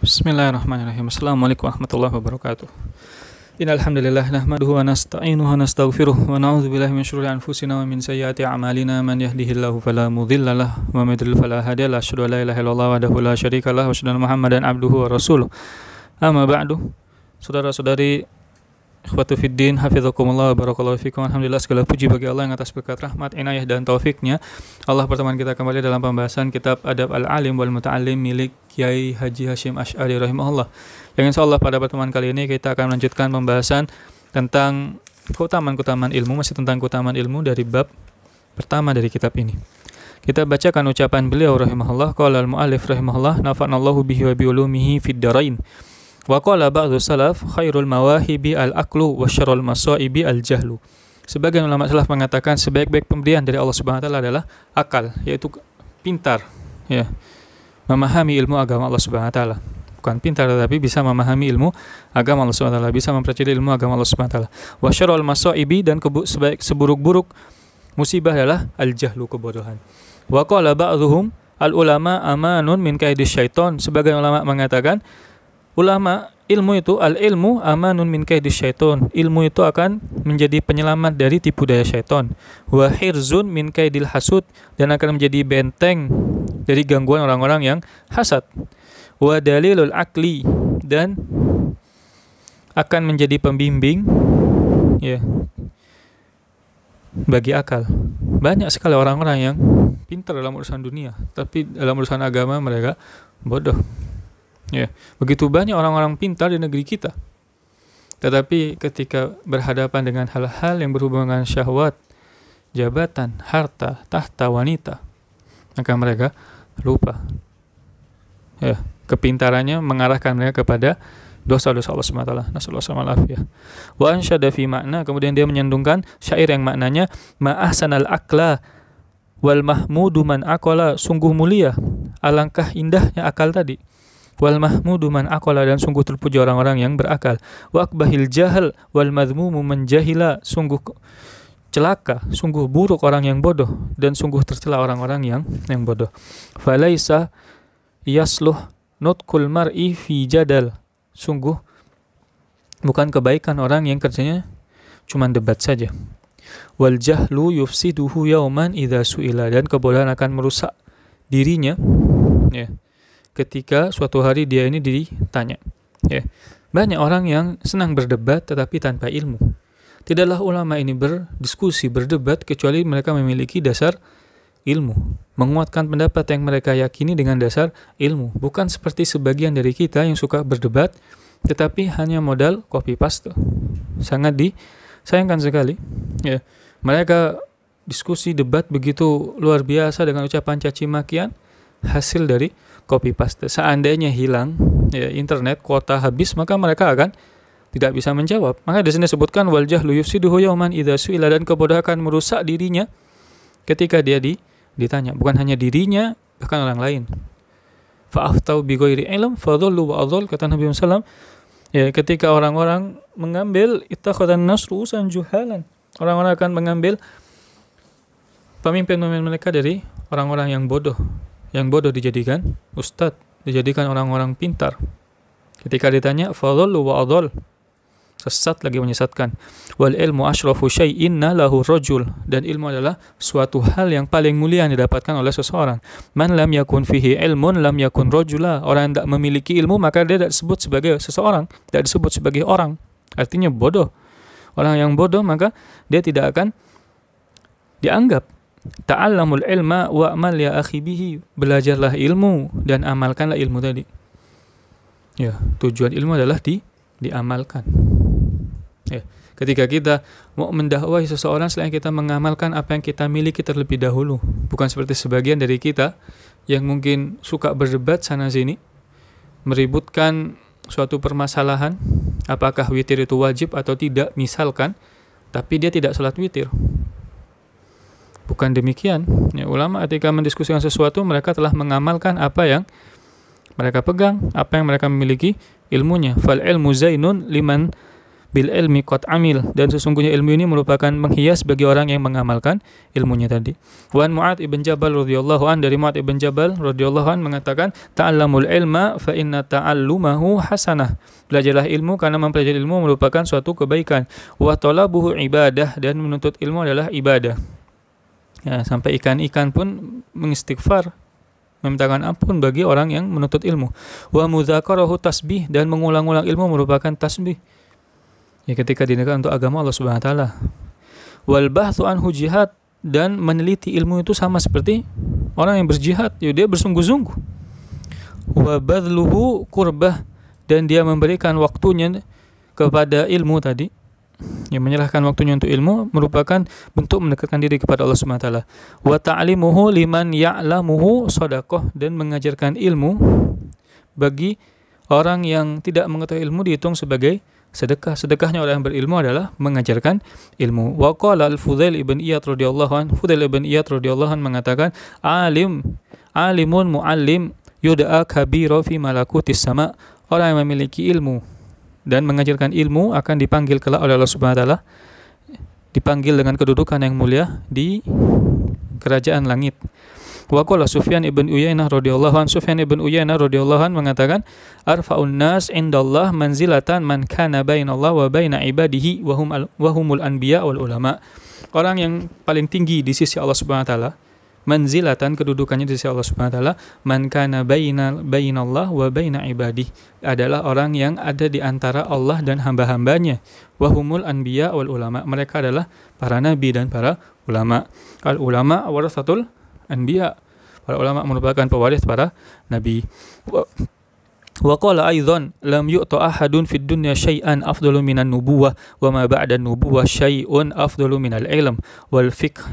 Bismillahirrahmanirrahim. Assalamualaikum warahmatullahi wabarakatuh. Innal hamdalillah nahmaduhu wa nasta'inuhu wa nastaghfiruh wa na'udzu billahi min shururi anfusina wa min sayyiati a'malina man yahdihillahu fala mudilla lahu wa may yudlil fala hadiya lahu. Asyhadu an la ilaha illallah wahdahu la syarika lahu wa asyhadu anna Muhammadan abduhu wa rasuluh. Amma ba'du. Saudara-saudari ikhwatu fiddin, hafizakumullah wa barakallahu fikum. Alhamdulillah, segala puji bagi Allah yang atas berkat rahmat, inayah dan taufiknya Allah pertemuan kita kembali dalam pembahasan kitab Adab Al-Alim wal Muta'allim milik Kiai Haji Hashim Asy'ari rahimahullah. Yang insyaallah pada pertemuan kali ini kita akan melanjutkan pembahasan tentang keutamaan ilmu, masih tentang keutamaan ilmu dari bab pertama dari kitab ini. Kita bacakan ucapan beliau rahimahullah. Qala al-mu'allif rahimahullah, nafa'anallahu bihi wa bi ulumihi fid dharain. Wa qala ba'dhu salaf khairul mawahibi al-aqlu wa syarrul masaibi al-jahlu. Sebagian ulama salaf mengatakan sebaik-baik pemberian dari Allah Subhanahu wa taala adalah akal, yaitu pintar, ya. Memahami ilmu agama Allah Subhanahu wa taala. Bukan pintar tetapi bisa memahami ilmu agama Allah Subhanahu wa taala, bisa mempelajari ilmu agama Allah Subhanahu wa taala. Wa syarrul masaibi, dan seburuk-buruk musibah adalah al-jahlu, kebodohan. Wa qala ba'dhum al-ulama amanun min kaidis syaiton. Sebagian ulama mengatakan ilmu itu al-ilmu amanun min kaidis syaiton. Ilmu itu akan menjadi penyelamat dari tipu daya syaiton. Wa hirzun min kaidil hasud, dan akan menjadi benteng dari gangguan orang-orang yang hasad. Wa dalilul akli, dan akan menjadi pembimbing, ya, bagi akal. Banyak sekali orang-orang yang pintar dalam urusan dunia, tapi dalam urusan agama mereka bodoh. Ya, begitu banyak orang-orang pintar di negeri kita. Tetapi ketika berhadapan dengan hal-hal yang berhubungan dengan syahwat, jabatan, harta, tahta, wanita, maka mereka lupa. Ya, kepintarannya mengarahkan mereka kepada dosa-dosa Allah SWT. Nasallahu alaihi wasallam. Wa ansyada fi makna, kemudian dia menyandungkan syair yang maknanya ma'ahsanal akla wal mahmudu man aqala, sungguh mulia, alangkah indahnya akal tadi. Wal mahmudu man aqala, dan sungguh terpuji orang-orang yang berakal. Wa akbahil jahal wal madhmumu man jahila, sungguh celaka, sungguh buruk orang yang bodoh, dan sungguh tercela orang-orang yang bodoh. Falaisa yasluh nutkul mar'i fi jadal, sungguh bukan kebaikan orang yang kerjanya cuma debat saja. Wal jahlu yufsiduhu yauman idza su'ila, dan kebodohan akan merusak dirinya, ya, ketika suatu hari dia ini ditanya. Ya. Banyak orang yang senang berdebat tetapi tanpa ilmu. Tidaklah ulama ini berdiskusi, berdebat, kecuali mereka memiliki dasar ilmu, menguatkan pendapat yang mereka yakini dengan dasar ilmu. Bukan seperti sebagian dari kita yang suka berdebat tetapi hanya modal copy paste. Sangat disayangkan sekali. Ya. Mereka diskusi debat begitu luar biasa dengan ucapan caci makian, hasil dari copy paste. Seandainya hilang, ya, internet, kuota habis, maka mereka akan tidak bisa menjawab. Maka di sini disebutkan wal jahlu yufsiduhu yauman idza su'ila, dan kebodohan akan merusak dirinya ketika dia ditanya. Bukan hanya dirinya, bahkan orang lain. Fa aftau bi ghairi ilm fa dhallu wa adhall, kata Nabi sallallahu alaihi wasallam. Ya, ketika orang-orang mengambil ittakhadhan nas ru'usan juhalan, orang-orang akan mengambil pemimpin-pemimpin mereka dari orang-orang yang bodoh. Yang bodoh dijadikan ustadz, dijadikan orang-orang pintar. Ketika ditanya, fadhallu wa adhall, sesat lagi menyesatkan. Wal ilmu asyrafu syai'in lahu rajul, dan ilmu adalah suatu hal yang paling mulia yang didapatkan oleh seseorang. Man lam yakun fihi ilmun lam yakun rajula, orang yang tidak memiliki ilmu maka dia tidak disebut sebagai seseorang, tidak disebut sebagai orang. Artinya bodoh. Orang yang bodoh maka dia tidak akan dianggap. Ta'allamul ilma wa'mal ya akhi bihi, belajarlah ilmu dan amalkanlah ilmu tadi. Ya, tujuan ilmu adalah diamalkan. Ya, ketika kita mau mendakwahi seseorang, selain kita mengamalkan apa yang kita miliki terlebih dahulu. Bukan seperti sebagian dari kita yang mungkin suka berdebat sana sini, meributkan suatu permasalahan, apakah witir itu wajib atau tidak misalkan, tapi dia tidak sholat witir. Bukan demikian. Ya, ulama ketika mendiskusikan sesuatu, mereka telah mengamalkan apa yang mereka pegang, apa yang mereka memiliki ilmunya. Fal ilmu zainun liman bil ilmi qad amil, dan sesungguhnya ilmu ini merupakan menghias bagi orang yang mengamalkan ilmunya tadi. Wan Mu'adz ibn Jabal radhiyallahu an, dari Mu'adz ibn Jabal radhiyallahu an mengatakan, ta'allamul ilma fa inna ta'allumahu hasanah. Belajarlah ilmu karena mempelajari ilmu merupakan suatu kebaikan. Wa talabuhu ibadah, dan menuntut ilmu adalah ibadah. Ya, sampai ikan-ikan pun mengistighfar, memintakan ampun bagi orang yang menuntut ilmu. Wa mudzakarahu tasbih, dan mengulang-ulang ilmu merupakan tasbih. Ya, ketika digunakan untuk agama Allah Subhanahu wa taala. Wal bahthu anhu jihad, dan meneliti ilmu itu sama seperti orang yang berjihad, ya dia bersungguh-sungguh. Wa badluhu qurbah, dan dia memberikan waktunya kepada ilmu tadi. Yang menyerahkan waktunya untuk ilmu merupakan bentuk mendekatkan diri kepada Allah Subhanahu wa taala. Wa ta'limuhu liman ya'lamuhu shadaqah, dan mengajarkan ilmu bagi orang yang tidak mengetahui ilmu dihitung sebagai sedekah. Sedekahnya orang yang berilmu adalah mengajarkan ilmu. Wa qala al-Fudail ibn Iyad radhiyallahu an, Fudail ibn Iyad radhiyallahu an mengatakan, alimun muallim yud'a kabira fi malakutis sama. Orang yang memiliki ilmu dan mengajarkan ilmu akan dipanggil kelak oleh Allah Subhanahu wa taala, dipanggil dengan kedudukan yang mulia di kerajaan langit. Wa qala Sufyan ibn Uyainah radhiyallahu an, Sufyan ibn Uyainah radhiyallahu an mengatakan, arfa'un nas indallah manzilatan man kana bainallah wa baina ibadihi wa humul anbiya wal ulama. Orang yang paling tinggi di sisi Allah Subhanahu wa taala, manzilatan, kedudukannya di sisi Allah Subhanahu wa taala, man kana bainallah wa baina ibadihi, adalah orang yang ada di antara Allah dan hamba-hambanya. Wa humul anbiya wal ulama, mereka adalah para nabi dan para ulama. Al ulama warasatul anbiya, para ulama merupakan pewaris para nabi. Wa qala aidan lam yu'ta ahadun fid dunya syai'an afdalu minan nubuwah wa ma ba'da nubuwah syai'un afdalu minal ilm wal fiqh.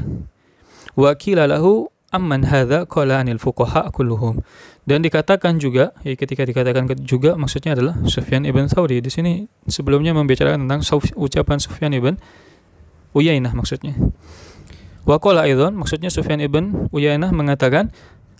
Wa qila lahu amman hadza qala anil fuqaha kulluhum. Dan dikatakan juga, ya ketika dikatakan juga maksudnya adalah Sufyan ibn Tsauri. Di sini sebelumnya membicarakan tentang ucapan Sufyan ibn Uyainah maksudnya. Wa qala aidan, maksudnya Sufyan ibn Uyainah mengatakan,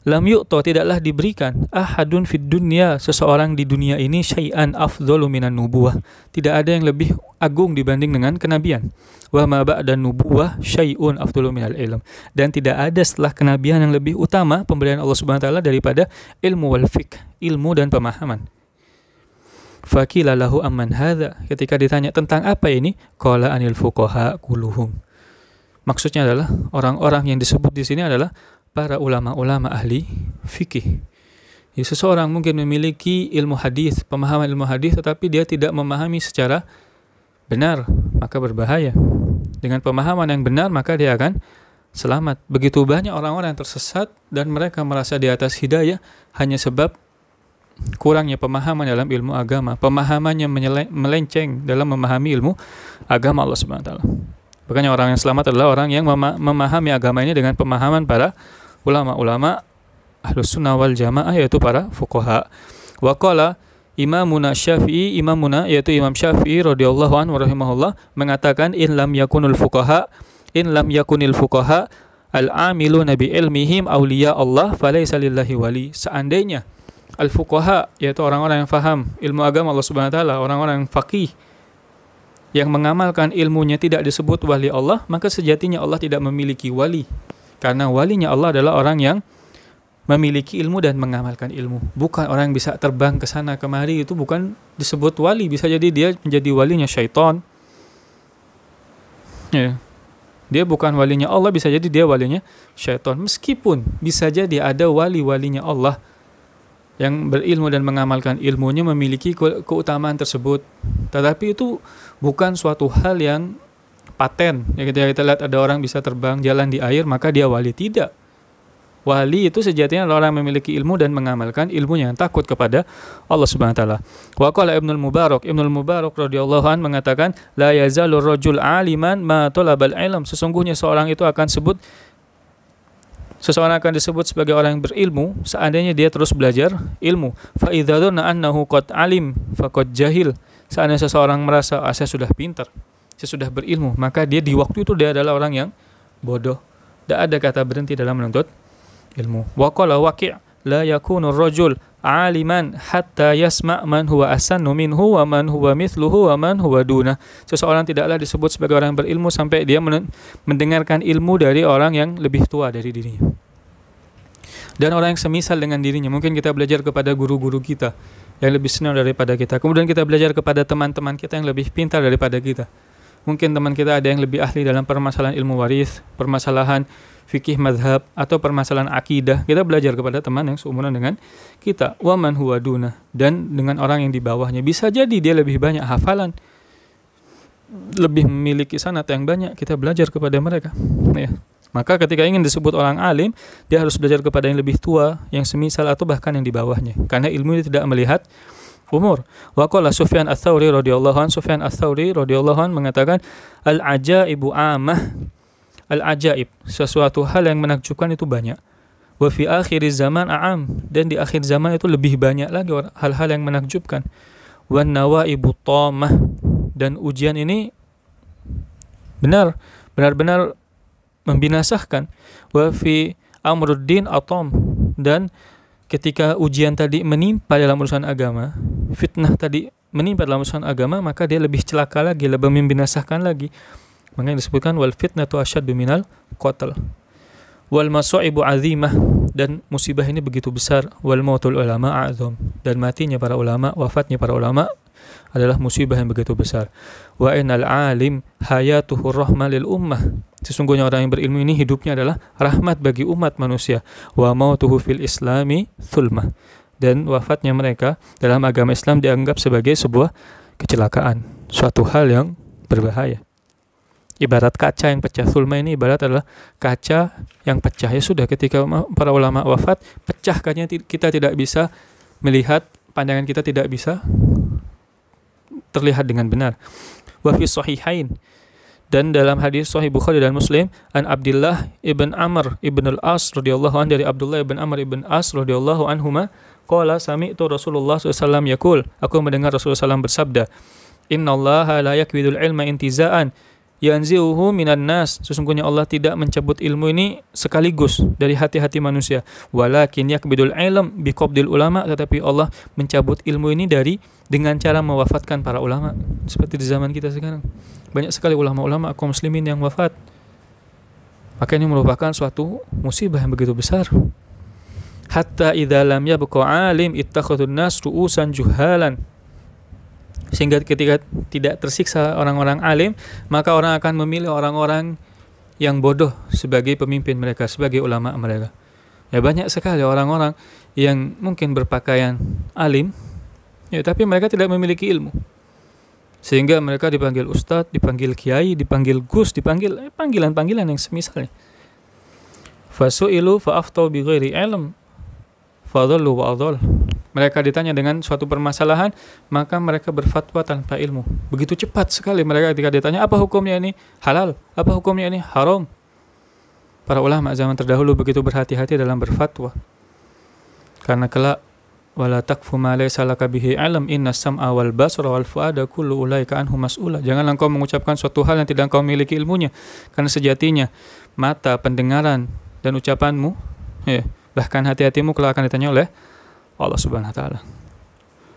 lam yu'ta, tidaklah diberikan, ahadun fid dunya, seseorang di dunia ini, syai'an afdalu minan nubuwah, tidak ada yang lebih agung dibanding dengan kenabian. Wa ma ba'da nubuwah syai'un afdalu minal ilm, dan tidak ada setelah kenabian yang lebih utama pemberian Allah Subhanahu wa taala daripada ilmu wal fiqh, ilmu dan pemahaman. Faqila lahu amman hadza, ketika ditanya tentang apa ini, qala anil fuqaha kulluhum. Maksudnya adalah orang-orang yang disebut di sini adalah para ulama-ulama ahli fikih. Ya, seseorang mungkin memiliki ilmu hadis, pemahaman ilmu hadis, tetapi dia tidak memahami secara benar, maka berbahaya. Dengan pemahaman yang benar, maka dia akan selamat. Begitu banyak orang-orang yang tersesat dan mereka merasa di atas hidayah hanya sebab kurangnya pemahaman dalam ilmu agama, pemahamannya melenceng dalam memahami ilmu agama Allah Subhanahu wa taala. Makanya orang yang selamat adalah orang yang memahami agama ini dengan pemahaman para ulama-ulama Ahlus Sunnah wal Jamaah, yaitu para fuqaha. Wa qala Imamuna Syafi'i, imamuna yaitu Imam Syafi'i radhiyallahu anhu rahimahullah mengatakan, in lam yakunil fuqaha al-amiluna bi ilmihim awliya Allah falaysa lillahi wali. Seandainya al-fuqaha, yaitu orang-orang yang faham ilmu agama Allah Subhanahu wa taala, orang-orang yang faqih yang mengamalkan ilmunya tidak disebut wali Allah, maka sejatinya Allah tidak memiliki wali. Karena walinya Allah adalah orang yang memiliki ilmu dan mengamalkan ilmu. Bukan orang yang bisa terbang ke sana kemari, itu bukan disebut wali. Bisa jadi dia menjadi walinya syaitan. Ya. Dia bukan walinya Allah, bisa jadi dia walinya syaitan. Meskipun bisa jadi ada wali-walinya Allah yang berilmu dan mengamalkan ilmunya memiliki keutamaan tersebut. Tetapi itu bukan suatu hal yang paten. Ya, ketika kita lihat ada orang bisa terbang, jalan di air, maka dia wali. Tidak. Wali itu sejatinya adalah orang yang memiliki ilmu dan mengamalkan ilmunya, yang takut kepada Allah Subhanahu wa taala. Wa qala Ibnul Mubarak radhiyallahu an mengatakan, la yazalur rajul aliman ma talabal ilm. Sesungguhnya seseorang akan disebut sebagai orang yang berilmu seandainya dia terus belajar ilmu. Fa idza dhanna annahu qad alim faqad jahil. Seandainya seseorang merasa saya sudah pintar, saya sudah berilmu, maka dia di waktu itu dia adalah orang yang bodoh. Tidak ada kata berhenti dalam menuntut ilmu. Wa qala Waqi' la yakunu ar-rajul aliman hatta yasma' man huwa asannu minhu wa man huwa mithluhu wa man huwa duna. Seseorang tidaklah disebut sebagai orang yang berilmu sampai dia mendengarkan ilmu dari orang yang lebih tua dari dirinya dan orang yang semisal dengan dirinya. Mungkin kita belajar kepada guru-guru kita yang lebih senior daripada kita, kemudian kita belajar kepada teman-teman kita yang lebih pintar daripada kita. Mungkin teman kita ada yang lebih ahli dalam permasalahan ilmu waris, permasalahan fikih madhab, atau permasalahan akidah. Kita belajar kepada teman yang seumuran dengan kita. Wa man huwa duna, dan dengan orang yang di bawahnya. Bisa jadi dia lebih banyak hafalan, lebih memiliki sanad yang banyak, kita belajar kepada mereka. Ya. Maka ketika ingin disebut orang alim, dia harus belajar kepada yang lebih tua, yang semisal, atau bahkan yang di bawahnya. Karena ilmu ini tidak melihat umur. Wa qala Sufyan Ats-Tsauri radhiyallahu anhu, Sufyan Ats-Tsauri radhiyallahu anhu mengatakan, al-ajaibu amah. Al-ajaib, sesuatu hal yang menakjubkan itu banyak. Wa fi akhiriz zaman a'am, dan di akhir zaman itu lebih banyak lagi hal-hal yang menakjubkan. Wan nawaibu tamah, dan ujian ini benar-benar membinasakan. Wa fi amruddin atam, dan ketika ujian tadi menimpa dalam urusan agama, fitnah tadi menimpa dalam urusan agama, maka dia lebih celaka lagi, lebih membinasakan lagi. Makanya disebutkan wal fitnatu asyaddu minal qatl. Wal masaibu azimah, dan musibah ini begitu besar. Wal mautul ulama a'zam, dan matinya para ulama, wafatnya para ulama adalah musibah yang begitu besar. Wa innal alim hayatuhu rahmah lil ummah, sesungguhnya orang yang berilmu ini hidupnya adalah rahmat bagi umat manusia. Wa mautuhu fil islami thulmah, dan wafatnya mereka dalam agama Islam dianggap sebagai sebuah kecelakaan, suatu hal yang berbahaya. Ibarat kaca yang pecah. Thulma ini ibarat adalah kaca yang pecah. Ya sudah, ketika para ulama wafat, pecah kacanya, kita tidak bisa melihat, pandangan kita tidak bisa terlihat dengan benar. Wa fi sahihain, dan dalam hadis Sahih Bukhari dan Muslim, an Abdullah ibn Amr ibn al-As radhiyallahu anhu, dari Abdullah ibn Amr ibn As radhiyallahu anhuma, qala sami'tu Rasulullah SAW yaqul, aku mendengar Rasulullah SAW bersabda, innallaha la yakwidul ilma intiza'an yanzi'uhu minan nas, sesungguhnya Allah tidak mencabut ilmu ini sekaligus dari hati-hati manusia. Walakin yakbidul ilm biqabdil ulama, tetapi Allah mencabut ilmu ini dengan cara mewafatkan para ulama. Seperti di zaman kita sekarang, banyak sekali ulama-ulama kaum muslimin yang wafat. Maka ini merupakan suatu musibah yang begitu besar. Hatta idza lam yabqa alim ittakhadun nas ru'usan juhalan, sehingga ketika tidak tersiksa orang-orang alim, maka orang akan memilih orang-orang yang bodoh sebagai pemimpin mereka, sebagai ulama mereka. Ya, banyak sekali orang-orang yang mungkin berpakaian alim, ya, tapi mereka tidak memiliki ilmu, sehingga mereka dipanggil ustadz, dipanggil kiai, dipanggil gus, dipanggil panggilan-panggilan yang semisalnya. Fasu'ilu fa'aftau bi ghairi ilm fadhallu wa adhall. Mereka ditanya dengan suatu permasalahan, maka mereka berfatwa tanpa ilmu. Begitu cepat sekali mereka ketika ditanya, apa hukumnya ini halal, apa hukumnya ini haram. Para ulama zaman terdahulu begitu berhati-hati dalam berfatwa. Karena kelak, wala taqfu ma laysa laka bihi ilm innas sam'a wal basara wal fuada kullu ulaika anhu mas'ula. Janganlah engkau mengucapkan suatu hal yang tidak engkau miliki ilmunya, karena sejatinya mata, pendengaran, dan ucapanmu, bahkan hati-hatimu kelak akan ditanya oleh Allah Subhanahu wa taala.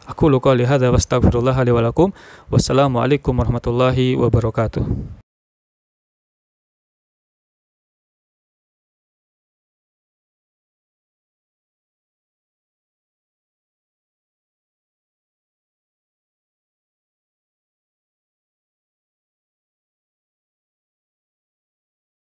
Aku qouli hadza wa astaghfirullah li wa lakum. Wassalamu alaikum warahmatullahi wabarakatuh.